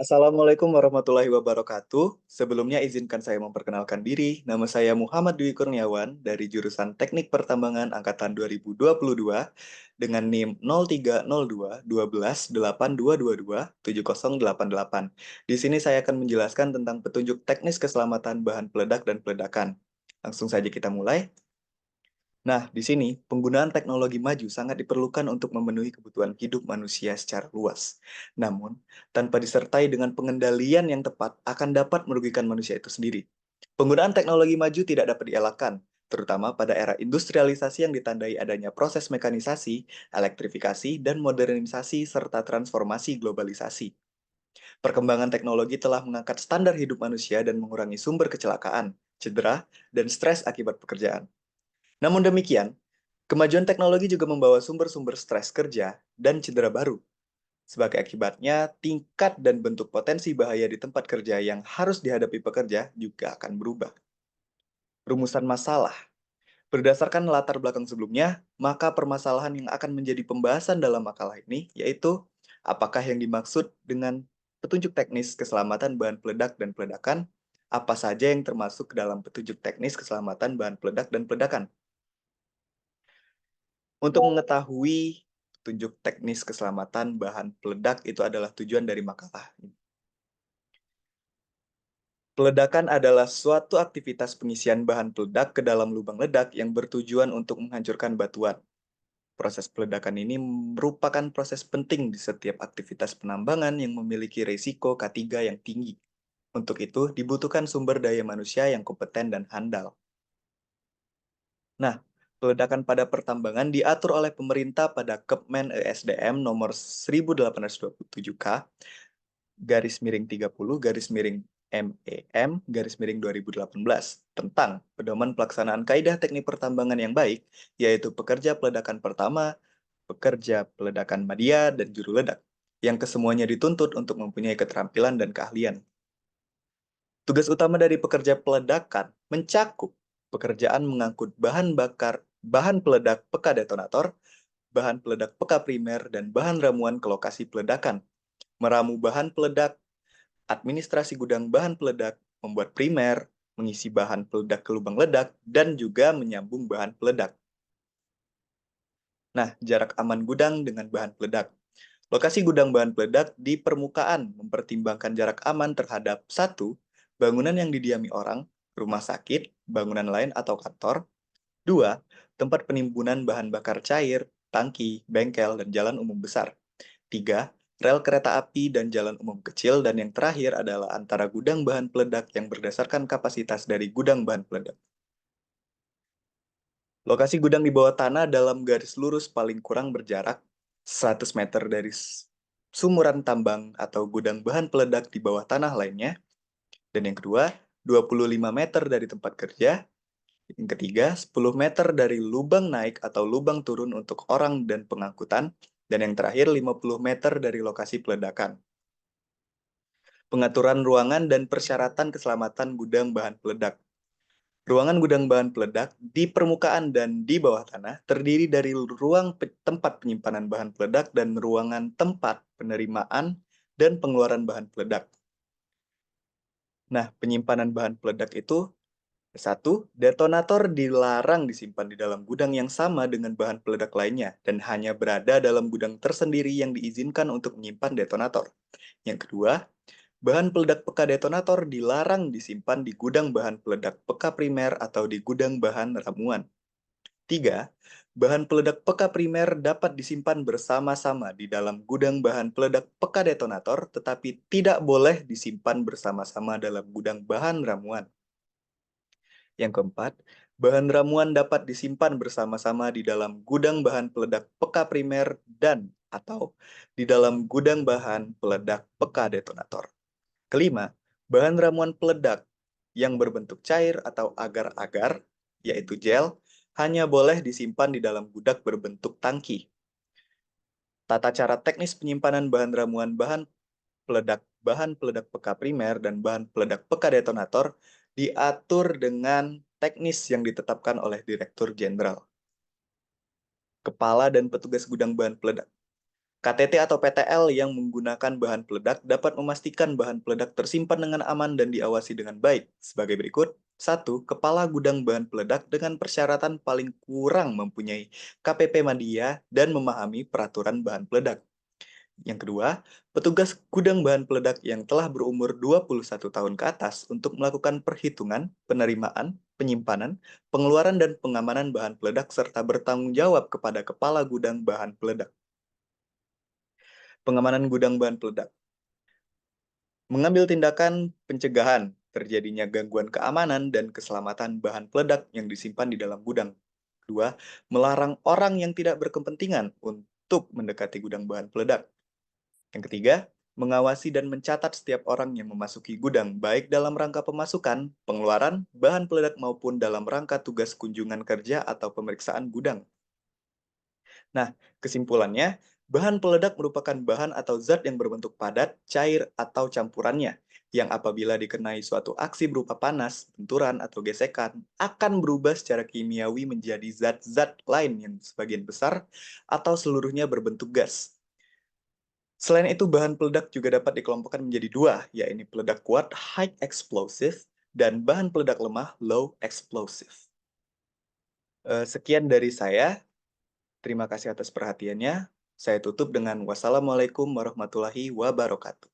Assalamualaikum warahmatullahi wabarakatuh. Sebelumnya izinkan saya memperkenalkan diri. Nama saya Muhammad Dwi Kurniawan dari jurusan Teknik Pertambangan angkatan 2022 dengan NIM 0302 12 8222 7088. Di sini saya akan menjelaskan tentang petunjuk teknis keselamatan bahan peledak dan peledakan. Langsung saja kita mulai. Nah, di sini penggunaan teknologi maju sangat diperlukan untuk memenuhi kebutuhan hidup manusia secara luas. Namun, tanpa disertai dengan pengendalian yang tepat akan dapat merugikan manusia itu sendiri. Penggunaan teknologi maju tidak dapat dielakkan, terutama pada era industrialisasi yang ditandai adanya proses mekanisasi, elektrifikasi, dan modernisasi serta transformasi globalisasi. Perkembangan teknologi telah mengangkat standar hidup manusia dan mengurangi sumber kecelakaan, cedera, dan stres akibat pekerjaan. Namun demikian, kemajuan teknologi juga membawa sumber-sumber stres kerja dan cedera baru. Sebagai akibatnya, tingkat dan bentuk potensi bahaya di tempat kerja yang harus dihadapi pekerja juga akan berubah. Rumusan masalah. Berdasarkan latar belakang sebelumnya, maka permasalahan yang akan menjadi pembahasan dalam makalah ini yaitu apakah yang dimaksud dengan petunjuk teknis keselamatan bahan peledak dan peledakan, apa saja yang termasuk ke dalam petunjuk teknis keselamatan bahan peledak dan peledakan. Untuk mengetahui petunjuk teknis keselamatan bahan peledak itu adalah tujuan dari makalah. Peledakan adalah suatu aktivitas pengisian bahan peledak ke dalam lubang ledak yang bertujuan untuk menghancurkan batuan. Proses peledakan ini merupakan proses penting di setiap aktivitas penambangan yang memiliki risiko K3 yang tinggi. Untuk itu, dibutuhkan sumber daya manusia yang kompeten dan handal. Nah, peledakan pada pertambangan diatur oleh pemerintah pada Kepmen ESDM nomor 1827K garis miring 30 garis miring MEM garis miring 2018 tentang pedoman pelaksanaan kaidah teknik pertambangan yang baik, yaitu pekerja peledakan pertama, pekerja peledakan media, dan juru ledak, yang kesemuanya dituntut untuk mempunyai keterampilan dan keahlian. Tugas utama dari pekerja peledakan mencakup pekerjaan mengangkut bahan bakar, bahan peledak peka detonator, bahan peledak peka primer, dan bahan ramuan ke lokasi peledakan, meramu bahan peledak, administrasi gudang bahan peledak, membuat primer, mengisi bahan peledak ke lubang ledak, dan juga menyambung bahan peledak. Nah, jarak aman gudang dengan bahan peledak. Lokasi gudang bahan peledak di permukaan mempertimbangkan jarak aman terhadap satu, bangunan yang didiami orang, rumah sakit, bangunan lain atau kantor. Dua, tempat penimbunan bahan bakar cair, tangki, bengkel, dan jalan umum besar. Tiga, rel kereta api dan jalan umum kecil. Dan yang terakhir adalah antara gudang bahan peledak yang berdasarkan kapasitas dari gudang bahan peledak. Lokasi gudang di bawah tanah dalam garis lurus paling kurang berjarak 100 meter dari sumuran tambang atau gudang bahan peledak di bawah tanah lainnya. Dan yang kedua, 25 meter dari tempat kerja. Yang ketiga, 10 meter dari lubang naik atau lubang turun untuk orang dan pengangkutan. Dan yang terakhir, 50 meter dari lokasi peledakan. Pengaturan ruangan dan persyaratan keselamatan gudang bahan peledak. Ruangan gudang bahan peledak di permukaan dan di bawah tanah terdiri dari ruang tempat penyimpanan bahan peledak dan ruangan tempat penerimaan dan pengeluaran bahan peledak. Nah, penyimpanan bahan peledak itu satu, detonator dilarang disimpan di dalam gudang yang sama dengan bahan peledak lainnya dan hanya berada dalam gudang tersendiri yang diizinkan untuk menyimpan detonator. Yang kedua, bahan peledak peka detonator dilarang disimpan di gudang bahan peledak peka primer atau di gudang bahan ramuan. Tiga, bahan peledak peka primer dapat disimpan bersama-sama di dalam gudang bahan peledak peka detonator, tetapi tidak boleh disimpan bersama-sama dalam gudang bahan ramuan. Yang keempat, bahan ramuan dapat disimpan bersama-sama di dalam gudang bahan peledak peka primer dan atau di dalam gudang bahan peledak peka detonator. Kelima, bahan ramuan peledak yang berbentuk cair atau agar-agar, yaitu gel, hanya boleh disimpan di dalam gudang berbentuk tangki. Tata cara teknis penyimpanan bahan ramuan bahan peledak peka primer dan bahan peledak peka detonator diatur dengan teknis yang ditetapkan oleh Direktur Jenderal, Kepala dan petugas gudang bahan peledak. KTT atau PTL yang menggunakan bahan peledak dapat memastikan bahan peledak tersimpan dengan aman dan diawasi dengan baik. Sebagai berikut, 1. Kepala gudang bahan peledak dengan persyaratan paling kurang mempunyai KPP Madya dan memahami peraturan bahan peledak. Yang kedua, petugas gudang bahan peledak yang telah berumur 21 tahun ke atas untuk melakukan perhitungan, penerimaan, penyimpanan, pengeluaran dan pengamanan bahan peledak serta bertanggung jawab kepada kepala gudang bahan peledak. Pengamanan gudang bahan peledak. Mengambil tindakan pencegahan terjadinya gangguan keamanan dan keselamatan bahan peledak yang disimpan di dalam gudang. Kedua, melarang orang yang tidak berkepentingan untuk mendekati gudang bahan peledak. Yang ketiga, mengawasi dan mencatat setiap orang yang memasuki gudang, baik dalam rangka pemasukan, pengeluaran, bahan peledak maupun dalam rangka tugas kunjungan kerja atau pemeriksaan gudang. Nah, kesimpulannya, bahan peledak merupakan bahan atau zat yang berbentuk padat, cair, atau campurannya, yang apabila dikenai suatu aksi berupa panas, benturan, atau gesekan, akan berubah secara kimiawi menjadi zat-zat lain yang sebagian besar atau seluruhnya berbentuk gas. Selain itu, bahan peledak juga dapat dikelompokkan menjadi dua, yaitu peledak kuat high explosive dan bahan peledak lemah low explosive. Sekian dari saya. Terima kasih atas perhatiannya. Saya tutup dengan wassalamualaikum warahmatullahi wabarakatuh.